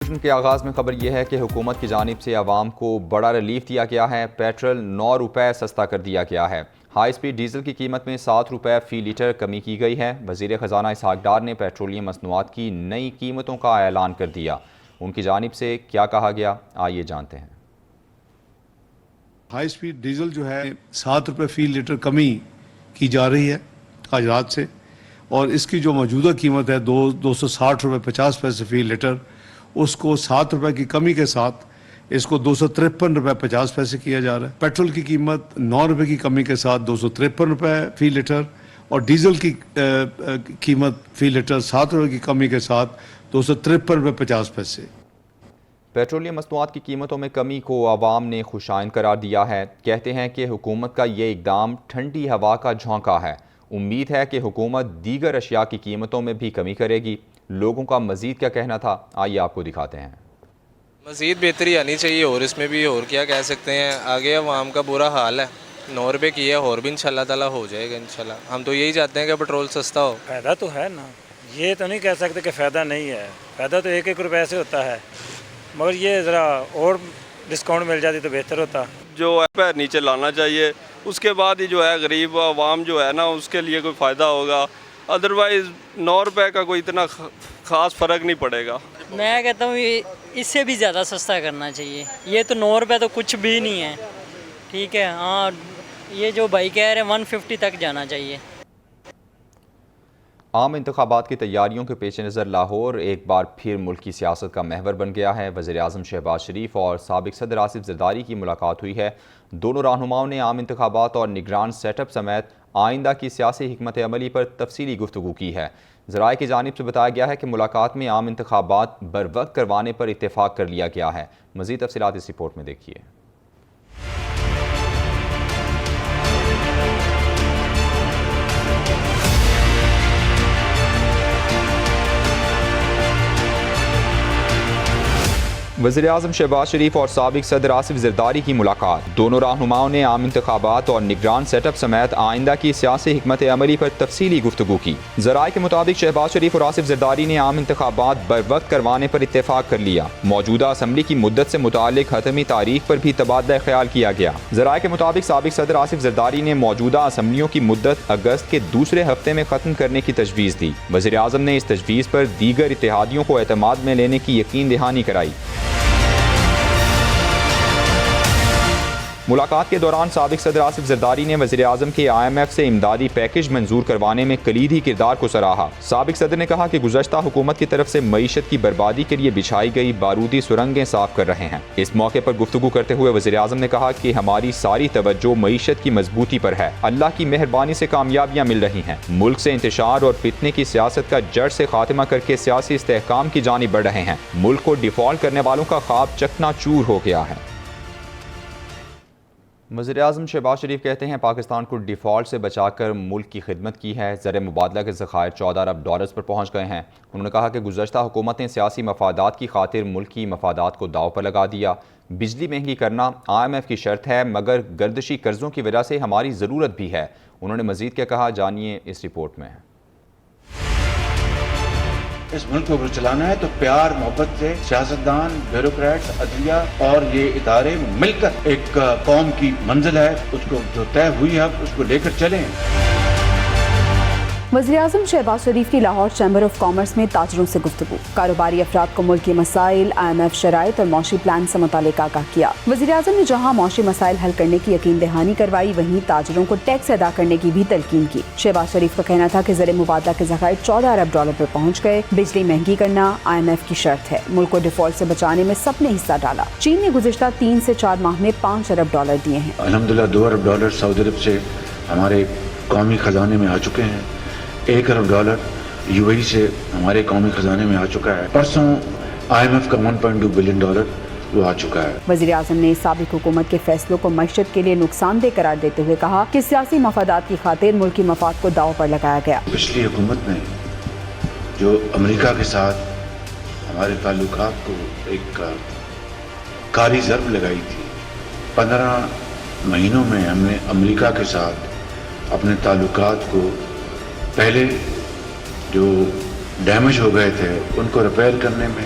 Bulletin کے آغاز میں خبر یہ ہے کہ حکومت کی جانب سے عوام کو بڑا ریلیف دیا گیا ہے۔ پیٹرول 9 روپے سستا کر دیا گیا ہے۔ ہائی سپیڈ ڈیزل کی قیمت میں 7 روپے فی لیٹر کمی کی گئی ہے۔ وزیر خزانہ اسحاق ڈار نے پیٹرولیم مصنوعات کی نئی قیمتوں کا اعلان کر دیا۔ ان کی جانب سے کیا کہا گیا، آئیے جانتے ہیں۔ ہائی سپیڈ ڈیزل جو ہے 7 روپے فی لیٹر کمی کی جا رہی ہے آج رات سے، اور اس کی جو موجودہ قیمت ہے 260 روپے 50 پیسے فی لیٹر، اس کو 7 روپے کی کمی کے ساتھ اس کو 253 روپے 50 پیسے کیا جا رہا ہے۔ پیٹرول کی قیمت 9 روپے کی کمی کے ساتھ 253 روپے فی لیٹر، اور ڈیزل کی قیمت فی لیٹر 7 روپے کی کمی کے ساتھ 253 روپے 50 پیسے۔ پیٹرولیم مصنوعات کی قیمتوں میں کمی کو عوام نے خوشائند قرار دیا ہے۔ کہتے ہیں کہ حکومت کا یہ اقدام ٹھنڈی ہوا کا جھونکا ہے۔ امید ہے کہ حکومت دیگر اشیاء کی قیمتوں میں بھی کمی کرے گی۔ لوگوں کا مزید کیا کہنا تھا، آئیے آپ کو دکھاتے ہیں۔ مزید بہتری آنی چاہیے، اور اس میں بھی اور کیا کہہ سکتے ہیں، آگے عوام کا برا حال ہے۔ 9 روپے کی ہے، اور بھی انشاءاللہ تعالیٰ ہو جائے گا انشاءاللہ۔ ہم تو یہی چاہتے ہیں کہ پیٹرول سستا ہو۔ فائدہ تو ہے نا، یہ تو نہیں کہہ سکتے کہ فائدہ نہیں ہے، فائدہ تو 1-1 روپے سے ہوتا ہے، مگر یہ ذرا اور ڈسکاؤنٹ مل جاتی تو بہتر ہوتا۔ جو ہے نیچے لانا چاہیے، اس کے بعد ہی جو ہے غریب عوام جو ہے نا اس کے لیے کوئی فائدہ ہوگا، ادروائز 9 روپے کا کوئی اتنا خاص فرق نہیں پڑے گا۔ میں کہتا ہوں اس سے بھی زیادہ سستا کرنا چاہیے، یہ تو 9 روپے تو کچھ بھی نہیں ہے، ٹھیک ہے، ہاں یہ جو بھائی کہہ رہے ہیں 150 تک جانا چاہیے۔ عام انتخابات کی تیاریوں کے پیش نظر لاہور ایک بار پھر ملک کی سیاست کا محور بن گیا ہے۔ وزیر اعظم شہباز شریف اور سابق صدر آصف زرداری کی ملاقات ہوئی ہے۔ دونوں رہنماؤں نے عام انتخابات اور نگران سیٹ اپ سمیت آئندہ کی سیاسی حکمت عملی پر تفصیلی گفتگو کی ہے۔ ذرائع کی جانب سے بتایا گیا ہے کہ ملاقات میں عام انتخابات بروقت کروانے پر اتفاق کر لیا گیا ہے۔ مزید تفصیلات اس رپورٹ میں دیکھیے۔ وزیر اعظم شہباز شریف اور سابق صدر آصف زرداری کی ملاقات۔ دونوں رہنماؤں نے عام انتخابات اور نگران سیٹ اپ سمیت آئندہ کی سیاسی حکمت عملی پر تفصیلی گفتگو کی۔ ذرائع کے مطابق شہباز شریف اور آصف زرداری نے عام انتخابات بروقت کروانے پر اتفاق کر لیا۔ موجودہ اسمبلی کی مدت سے متعلق حتمی تاریخ پر بھی تبادلہ خیال کیا گیا۔ ذرائع کے مطابق سابق صدر آصف زرداری نے موجودہ اسمبلیوں کی مدت اگست کے دوسرے ہفتے میں ختم کرنے کی تجویز دی۔ وزیر اعظم نے اس تجویز پر دیگر اتحادیوں کو اعتماد میں لینے کی یقین دہانی کرائی۔ ملاقات کے دوران سابق صدر آصف زرداری نے وزیر اعظم کے IMF سے امدادی پیکج منظور کروانے میں کلیدی کردار کو سراہا۔ سابق صدر نے کہا کہ گزشتہ حکومت کی طرف سے معیشت کی بربادی کے لیے بچھائی گئی بارودی سرنگیں صاف کر رہے ہیں۔ اس موقع پر گفتگو کرتے ہوئے وزیر اعظم نے کہا کہ ہماری ساری توجہ معیشت کی مضبوطی پر ہے۔ اللہ کی مہربانی سے کامیابیاں مل رہی ہیں۔ ملک سے انتشار اور فتنے کی سیاست کا جڑ سے خاتمہ کر کے سیاسی استحکام کی جانب بڑھ رہے ہیں۔ ملک کو ڈیفالٹ کرنے والوں کا خواب چکنا چور ہو گیا ہے۔ وزیر اعظم شہباز شریف کہتے ہیں پاکستان کو ڈیفالٹ سے بچا کر ملک کی خدمت کی ہے۔ زر مبادلہ کے ذخائر 14 ارب ڈالرز پر پہنچ گئے ہیں۔ انہوں نے کہا کہ گزشتہ حکومت نے سیاسی مفادات کی خاطر ملکی مفادات کو داؤ پر لگا دیا۔ بجلی مہنگی کرنا IMF کی شرط ہے، مگر گردشی قرضوں کی وجہ سے ہماری ضرورت بھی ہے۔ انہوں نے مزید کیا کہا، جانیے اس رپورٹ میں۔ اس ملک کو اگر چلانا ہے تو پیار محبت سے سیاستدان، بیوروکریٹس، عدلیہ اور یہ ادارے مل کر ایک قوم کی منزل ہے، اس کو جو طے ہوئی ہے اس کو لے کر چلیں۔ وزیر اعظم شہباز شریف کی لاہور چیمبر آف کامرس میں تاجروں سے گفتگو۔ کاروباری افراد کو ملکی مسائل، IMF شرائط اور معاشی پلان سے متعلق آگاہ کیا۔ وزیر اعظم نے جہاں معاشی مسائل حل کرنے کی یقین دہانی کروائی، وہیں تاجروں کو ٹیکس ادا کرنے کی بھی تلقین کی۔ شہباز شریف کا کہنا تھا کہ زر مبادلہ کے ذخائر 14 ارب ڈالر پر پہنچ گئے۔ بجلی مہنگی کرنا IMF کی شرط ہے۔ ملک کو ڈیفالٹ سے بچانے میں سب نے حصہ ڈالا۔ چین نے گزشتہ 3 سے 4 ماہ میں 5 ارب ڈالر دیے ہیں۔ الحمدللہ 2 ارب ڈالر سعودی عرب سے ہمارے قومی خزانے میں آ چکے ہیں۔ 1 ارب ڈالر UAE سے ہمارے قومی خزانے میں آ چکا ہے۔ پرسوں IMF کا 1.2 بلین ڈالر وہ آ چکا ہے۔ وزیر اعظم نے سابق حکومت کے فیصلوں کو معیشت کے لیے نقصان دہ قرار دیتے ہوئے کہا کہ سیاسی مفادات کی خاطر ملکی مفاد کو داؤ پر لگایا گیا۔ پچھلی حکومت نے جو امریکہ کے ساتھ ہمارے تعلقات کو ایک کاری ضرب لگائی تھی، 15 مہینوں میں ہم نے امریکہ کے ساتھ اپنے تعلقات کو پہلے جو ڈیمیج ہو گئے تھے ان کو ریپیئر کرنے میں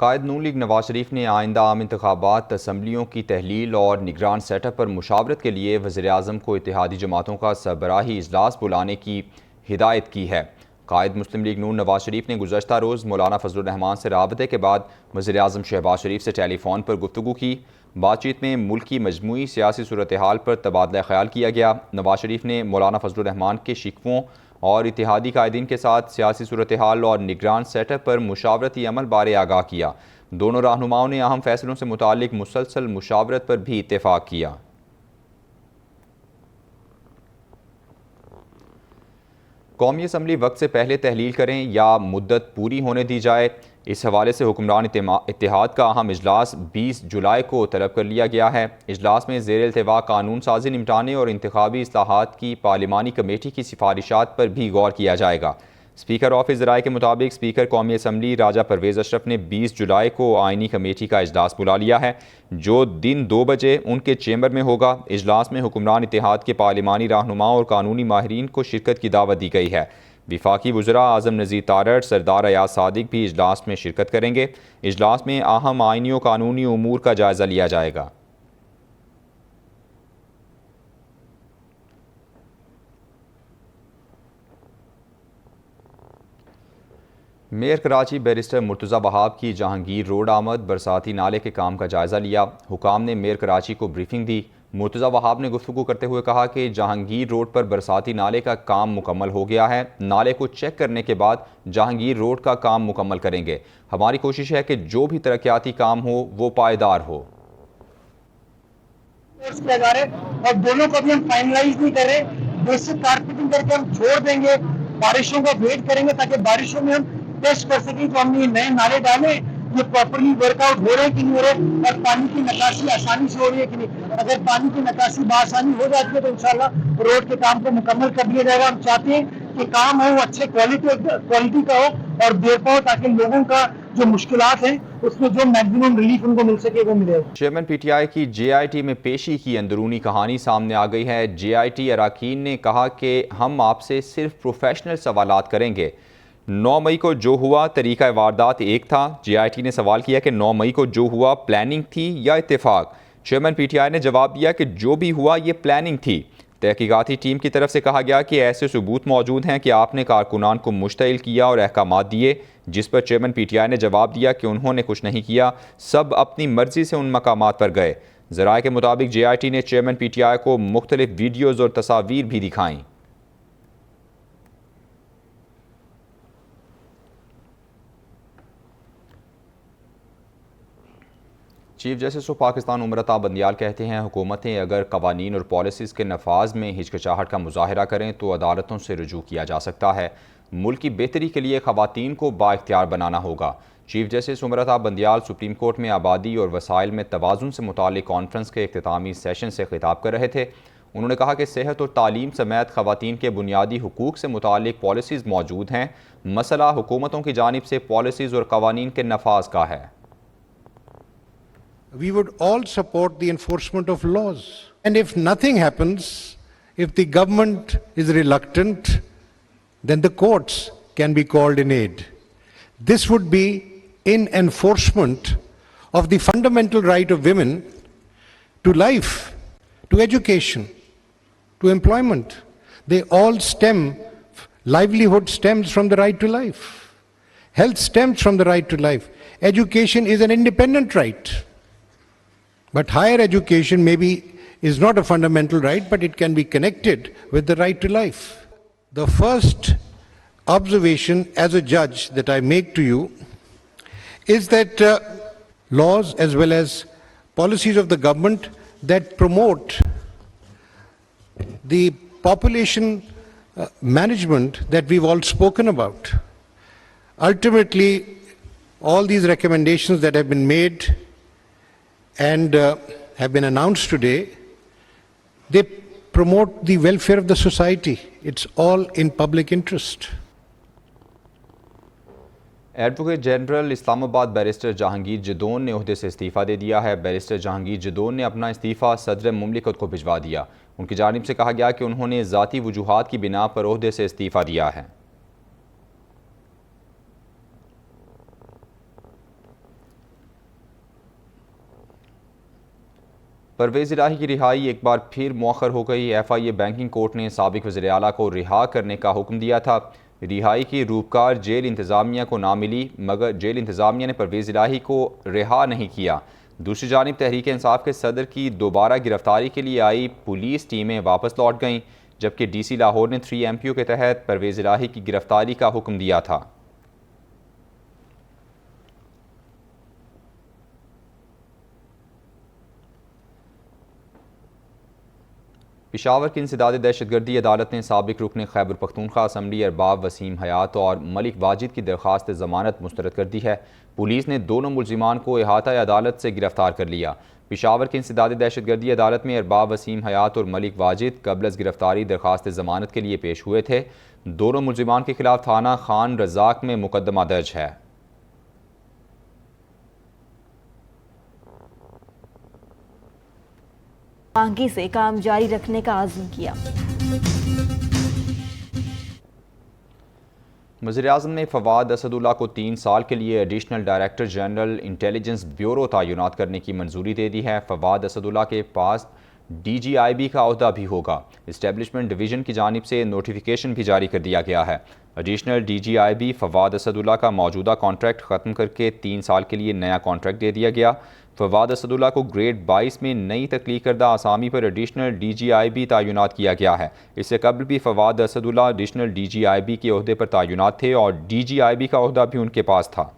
قائد نون لیگ نواز شریف نے آئندہ عام انتخابات اسمبلیوں کی تحلیل اور نگران سیٹ اپ پر مشاورت کے لیے وزیراعظم کو اتحادی جماعتوں کا سربراہی اجلاس بلانے کی ہدایت کی ہے۔ قائد مسلم لیگ نون نواز شریف نے گزشتہ روز مولانا فضل الرحمان سے رابطے کے بعد وزیراعظم شہباز شریف سے ٹیلی فون پر گفتگو کی۔ بات چیت میں ملک کی مجموعی سیاسی صورتحال پر تبادلہ خیال کیا گیا۔ نواز شریف نے مولانا فضل الرحمان کے شکووں اور اتحادی قائدین کے ساتھ سیاسی صورتحال اور نگران سیٹ اپ پر مشاورتی عمل بارے آگاہ کیا۔ دونوں رہنماؤں نے اہم فیصلوں سے متعلق مسلسل مشاورت پر بھی اتفاق کیا۔ قومی اسمبلی وقت سے پہلے تحلیل کریں یا مدت پوری ہونے دی جائے، اس حوالے سے حکمران اتحاد کا اہم اجلاس 20 جولائی کو طلب کر لیا گیا ہے۔ اجلاس میں زیر التواء قانون سازی نمٹانے اور انتخابی اصلاحات کی پارلیمانی کمیٹی کی سفارشات پر بھی غور کیا جائے گا۔ اسپیکر آفس ذرائع کے مطابق اسپیکر قومی اسمبلی راجہ پرویز اشرف نے 20 جولائی کو آئینی کمیٹی کا اجلاس بلا لیا ہے، جو دن 2 بجے ان کے چیمبر میں ہوگا۔ اجلاس میں حکمران اتحاد کے پارلیمانی رہنماؤں اور قانونی ماہرین کو شرکت کی دعوت دی گئی ہے۔ وفاقی وزراء اعظم نذیر تارڑ، سردار ایاز صادق بھی اجلاس میں شرکت کریں گے۔ اجلاس میں اہم آئینی و قانونی امور کا جائزہ لیا جائے گا۔ میئر کراچی بیرسٹر مرتضی وہاب کی جہانگیر روڈ آمد برساتی نالے کے کام کا جائزہ لیا۔ حکام نے میئر کراچی کو بریفنگ دی۔ مرتضی وہاب نے گفتگو کرتے ہوئے کہا کہ جہانگیر روڈ پر برساتی نالے کا کام مکمل ہو گیا ہے۔ نالے کو چیک کرنے کے بعد جہانگیر روڈ کا کام مکمل کریں گے۔ ہماری کوشش ہے کہ جو بھی ترقیاتی کام ہو وہ پائیدار ہو۔ اور دونوں کو بھی ہم فائنلائز نہیں کر رہے، بیسک کارپیٹنگ کر کے ہم چھوڑ دیں گے، بارشوں کا ویٹ کریں گے تاکہ بارشوں میں ہم ٹیسٹ کر سکیں تو ہم نے یہ نئے نالے ڈالے، یہ پراپرلی ورک آؤٹ ہو رہے ہیں کہ نہیں ہو رہے، اور پانی کی نکاسی آسانی سے ہو رہی ہے کہ نہیں۔ اگر پانی کی نکاسی بآسانی ہو جاتی ہے تو انشاءاللہ روڈ کے کام کو مکمل کر دیا جائے گا۔ ہم چاہتے ہیں کہ کام ہو وہ اچھے کوالٹی کا ہو اور دیر پا ہو تاکہ لوگوں کا جو مشکلات ہیں اس میں جو میکسیمم ریلیف ان کو مل سکے وہ ملے۔ چیئرمین پی ٹی آئی کی جے آئی ٹی میں پیشی کی اندرونی کہانی سامنے آ گئی ہے۔ جے آئی ٹی اراکین نے کہا کہ ہم آپ سے صرف پروفیشنل سوالات کریں گے۔ 9 مئی کو جو ہوا طریقہ واردات ایک تھا۔ جے آئی ٹی نے سوال کیا کہ 9 مئی کو جو ہوا پلاننگ تھی یا اتفاق؟ چیئرمین پی ٹی آئی نے جواب دیا کہ جو بھی ہوا یہ پلاننگ تھی۔ تحقیقاتی ٹیم کی طرف سے کہا گیا کہ ایسے ثبوت موجود ہیں کہ آپ نے کارکنان کو مشتعل کیا اور احکامات دیے، جس پر چیئرمین پی ٹی آئی نے جواب دیا کہ انہوں نے کچھ نہیں کیا، سب اپنی مرضی سے ان مقامات پر گئے۔ ذرائع کے مطابق جے آئی ٹی نے چیئرمین پی ٹی آئی کو مختلف ویڈیوز اور تصاویر بھی دکھائیں۔ Chief justice of Pakistan Umar Ata Bandial کہتے ہیں حکومتیں اگر قوانین اور پالیسیز کے نفاذ میں ہچکچاہٹ کا مظاہرہ کریں تو عدالتوں سے رجوع کیا جا سکتا ہے۔ ملک کی بہتری کے لیے خواتین کو بااختیار بنانا ہوگا۔ Chief justice Umar Ata Bandial supreme court میں آبادی اور وسائل میں توازن سے متعلق کانفرنس کے اختتامی سیشن سے خطاب کر رہے تھے۔ انہوں نے کہا کہ صحت اور تعلیم سمیت خواتین کے بنیادی حقوق سے متعلق پالیسیز موجود ہیں، مسئلہ حکومتوں کی جانب سے پالیسیز اور قوانین کے نفاذ کا ہے۔ We would all support the enforcement of laws. And if nothing happens, if the government is reluctant, then the courts can be called in aid. This would be in enforcement of the fundamental right of women to life, to education, to employment. They all stem, livelihood stems from the right to life. Health stems from the right to life. Education is an independent right. But higher education maybe is not a fundamental right, but it can be connected with the right to life. The first observation as a judge that I make to you is that laws as well as policies of the government that promote the population management that we've all spoken about. Ultimately, all these recommendations that have been made and have been announced today, they promote the welfare of the society. It's all in public interest. Advocate general Islamabad barrister Jahangir Jadoon نے عہدے سے استعفیٰ دے دیا ہے۔ Barrister Jahangir Jadoon نے اپنا استعفیٰ صدر مملکت کو بھجوا دیا۔ ان کی جانب سے کہا گیا کہ انہوں نے ذاتی وجوہات کی بنا پر عہدے سے استعفیٰ دیا ہے۔ پرویز الہی کی رہائی ایک بار پھر مؤخر ہو گئی۔ FIA بینکنگ کورٹ نے سابق وزیر اعلیٰ کو رہا کرنے کا حکم دیا تھا۔ رہائی کی روپکار جیل انتظامیہ کو نہ ملی، مگر جیل انتظامیہ نے پرویز الہی کو رہا نہیں کیا۔ دوسری جانب تحریک انصاف کے صدر کی دوبارہ گرفتاری کے لیے آئی پولیس ٹیمیں واپس لوٹ گئیں، جبکہ DC لاہور نے 3MPO کے تحت پرویز الہی کی گرفتاری کا حکم دیا تھا۔ پشاور کی انسداد دہشت گردی عدالت نے سابق رکن خیبر پختونخوا اسمبلی ارباب وسیم حیات اور ملک واجد کی درخواست ضمانت مسترد کر دی ہے۔ پولیس نے دونوں ملزمان کو احاطہ عدالت سے گرفتار کر لیا۔ پشاور کی انسداد دہشت گردی عدالت میں ارباب وسیم حیات اور ملک واجد قبل از گرفتاری درخواست ضمانت کے لیے پیش ہوئے تھے۔ دونوں ملزمان کے خلاف تھانہ خان رزاق میں مقدمہ درج ہے۔ مانگی سے کام جاری رکھنے کا عزم کیا۔ وزیراعظم نے فواد اسد اللہ کو 3 سال کے لیے additional director general intelligence bureau تعینات کرنے کی منظوری دے دی ہے۔ فواد اسد اللہ کے پاس DGIB کا عہدہ بھی ہوگا۔ اسٹیبلشمنٹ ڈویژن کی جانب سے نوٹیفیکیشن بھی جاری کر دیا گیا ہے۔ ایڈیشنل DGIB فواد اسد اللہ کا موجودہ کانٹریکٹ ختم کر کے 3 سال کے لیے نیا کانٹریکٹ دے دیا گیا۔ فواد اسد اللہ کو گریڈ 22 میں نئی تخلیق کردہ آسامی پر ایڈیشنل DGIB تعینات کیا گیا ہے۔ اس سے قبل بھی فواد اسد اللہ ایڈیشنل DGIB کے عہدے پر تعینات تھے اور DGIB کا عہدہ بھی ان کے پاس تھا۔